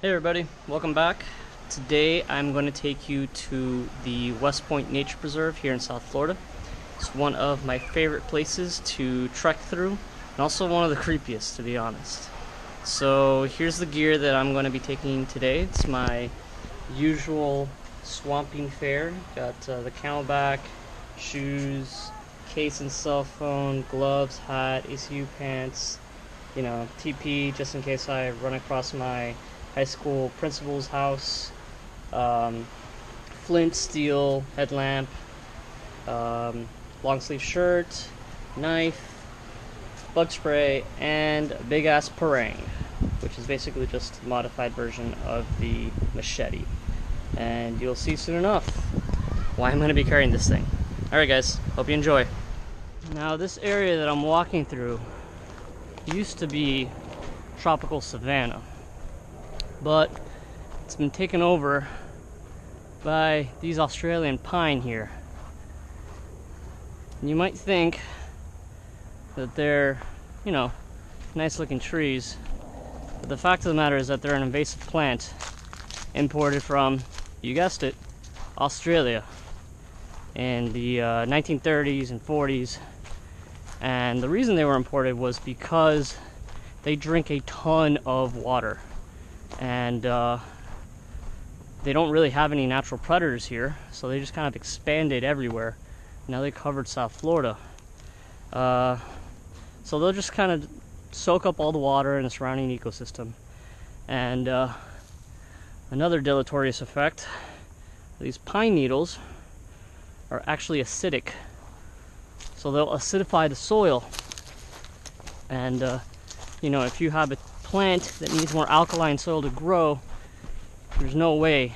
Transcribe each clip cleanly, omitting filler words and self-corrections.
Hey everybody, welcome back. Today I'm going to take you to the West Point Nature Preserve here in South Florida. It's one of my favorite places to trek through, and also one of the creepiest, to be honest. So here's the gear that I'm going to be taking today. It's my usual swamping fare. Got the CamelBak, shoes, case and cell phone, gloves, hat, ACU pants, TP just in case I run across my high school principal's house, flint, steel, headlamp, long sleeve shirt, knife, bug spray, and a big ass parang, which is basically just a modified version of the machete. And you'll see soon enough why I'm going to be carrying this thing. Alright guys, hope you enjoy. Now this area that I'm walking through used to be tropical savanna, but it's been taken over by these Australian pine here. And you might think that they're, nice looking trees, but the fact of the matter is that they're an invasive plant imported from, you guessed it, Australia in the 1930s and 40s. And the reason they were imported was because they drink a ton of water. And they don't really have any natural predators here, so they just kind of expanded everywhere. Now they covered South Florida. So they'll just kind of soak up all the water in the surrounding ecosystem. And another deleterious effect, these pine needles are actually acidic. So they'll acidify the soil. And, if you have a plant that needs more alkaline soil to grow, there's no way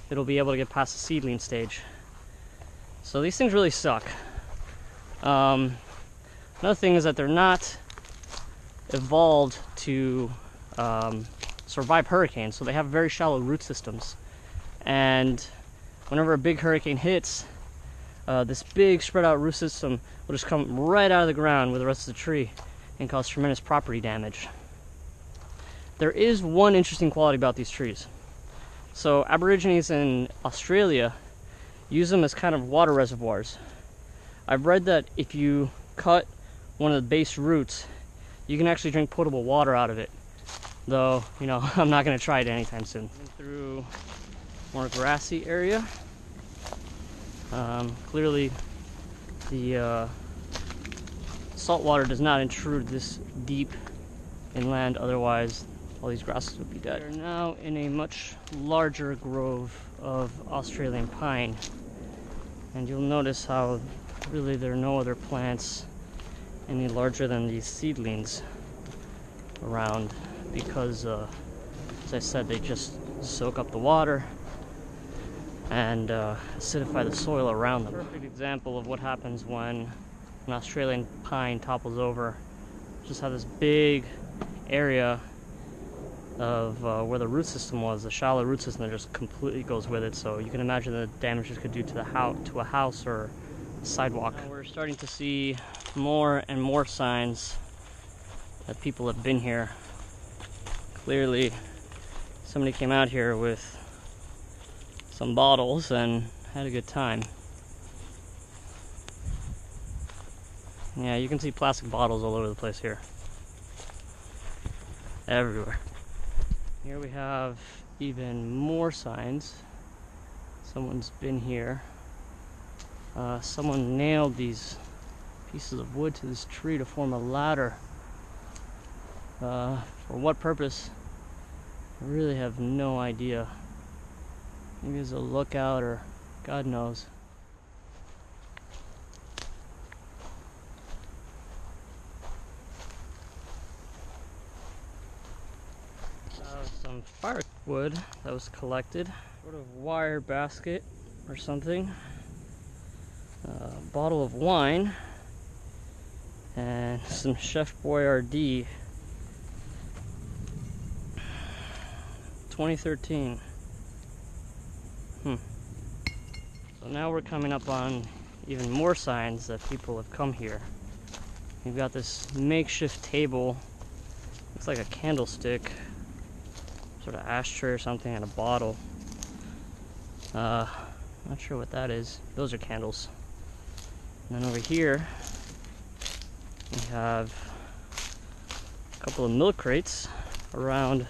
it'll be able to get past the seedling stage. So these things really suck. Another thing is that they're not evolved to survive hurricanes, so they have very shallow root systems. And whenever a big hurricane hits, this big spread out root system will just come right out of the ground with the rest of the tree and cause tremendous property damage. There is one interesting quality about these trees. So Aborigines in Australia use them as kind of water reservoirs. I've read that if you cut one of the base roots, you can actually drink potable water out of it. Though, I'm not going to try it anytime soon. Through more grassy area. Clearly the salt water does not intrude this deep inland, otherwise all these grasses would be dead. We're now in a much larger grove of Australian pine, and you'll notice how really there are no other plants any larger than these seedlings around, because as I said, they just soak up the water and acidify the soil around them. Perfect example of what happens when an Australian pine topples over. Just have this big area of where the root system was, the shallow root system that just completely goes with it. So you can imagine the damage this could do to a house or a sidewalk. Now we're starting to see more and more signs that people have been here. Clearly, somebody came out here with some bottles and had a good time. Yeah, you can see plastic bottles all over the place here. Everywhere. Here we have even more signs. Someone's been here. Someone nailed these pieces of wood to this tree to form a ladder. For what purpose? I really have no idea. Maybe as a lookout, or God knows. Some firewood that was collected, sort of wire basket or something, a bottle of wine, and some Chef Boyardee 2013. So now we're coming up on even more signs that people have come here. We've got this makeshift table, looks like a candlestick, sort of ashtray or something, and a bottle. Not sure what that is. Those are candles. And then over here we have a couple of milk crates around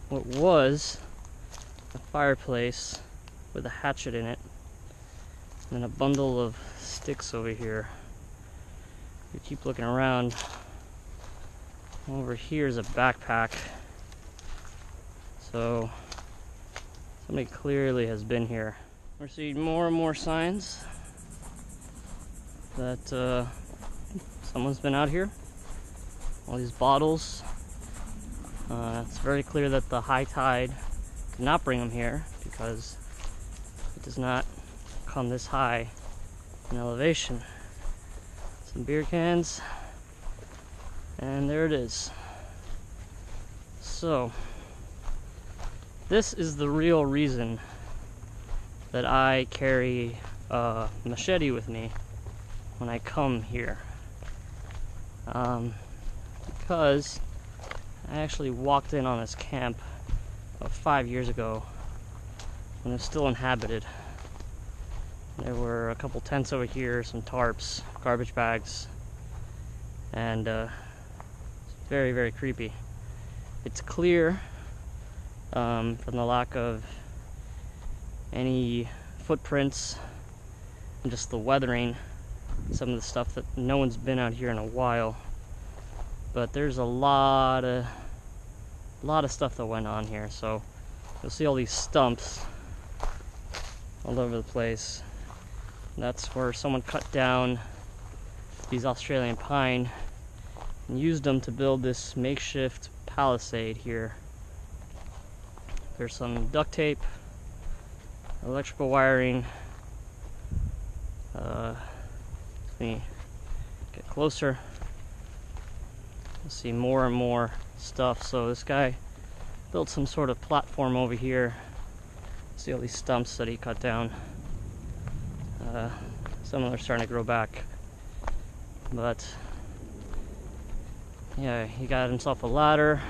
what was a fireplace with a hatchet in it, and then a bundle of sticks over here. You keep looking around. Over here is a backpack. So somebody clearly has been here. We're seeing more and more signs that someone's been out here. All these bottles. It's very clear that the high tide did not bring them here, because it does not come this high in elevation. Some beer cans, and there it is. So this is the real reason that I carry a machete with me when I come here, because I actually walked in on this camp about 5 years ago when it was still inhabited. There were a couple tents over here, some tarps, garbage bags, and it's very, very creepy. It's clear from the lack of any footprints and just the weathering, some of the stuff that no one's been out here in a while. But there's a lot of stuff that went on here. So you'll see all these stumps all over the place. And that's where someone cut down these Australian pine and used them to build this makeshift palisade here. There's some duct tape, electrical wiring. Let me get closer. You'll see more and more stuff. So this guy built some sort of platform over here. See all these stumps that he cut down. Some of them are starting to grow back. But yeah, he got himself a ladder.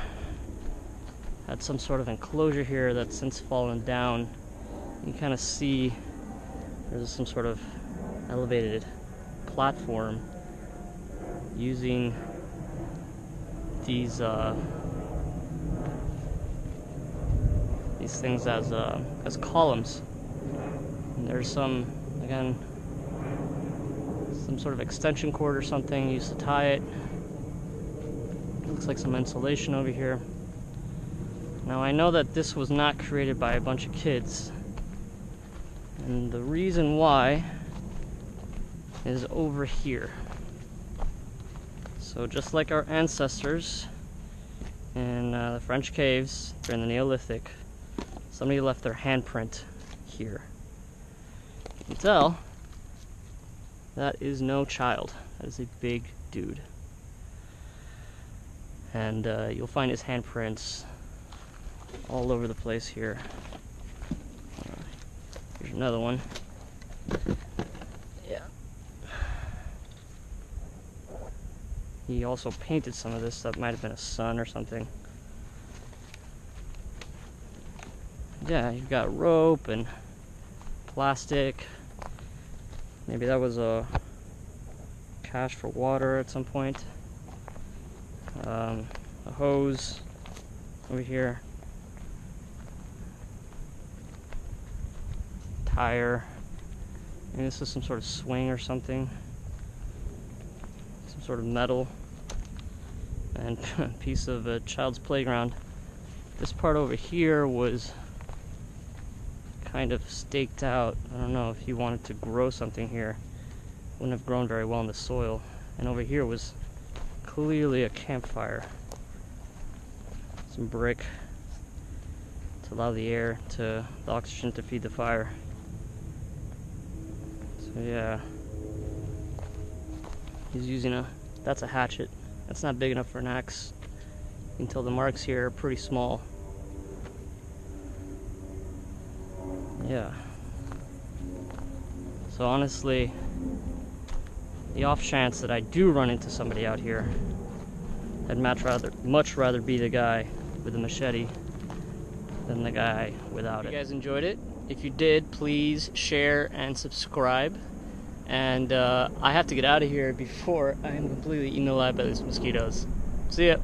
Had some sort of enclosure here that's since fallen down. You can kind of see there's some sort of elevated platform using these things as columns. And there's some, again, some sort of extension cord or something used to tie it. Looks like some insulation over here. Now I know that this was not created by a bunch of kids, and the reason why is over here. So just like our ancestors in the French caves during the Neolithic, somebody left their handprint here. You can tell that is no child. That is a big dude. And you'll find his handprints all over the place here. Here's another one. Yeah. He also painted some of this. That might have been a sun or something. Yeah, you've got rope and plastic. Maybe that was a cache for water at some point. A hose over here. Tire. Maybe this is some sort of swing or something. Some sort of metal. And a piece of a child's playground. This part over here was kind of staked out. I don't know if you wanted to grow something here. Wouldn't have grown very well in the soil. And over here was clearly a campfire. Some brick to allow the oxygen to feed the fire. So yeah, he's using that's a hatchet. That's not big enough for an axe. You can tell the marks here are pretty small. Yeah. So honestly, the off chance that I do run into somebody out here, I'd much rather be the guy with the machete than the guy without it. If you guys enjoyed it, if you did, please share and subscribe. And I have to get out of here before I am completely eaten alive by these mosquitoes. See ya.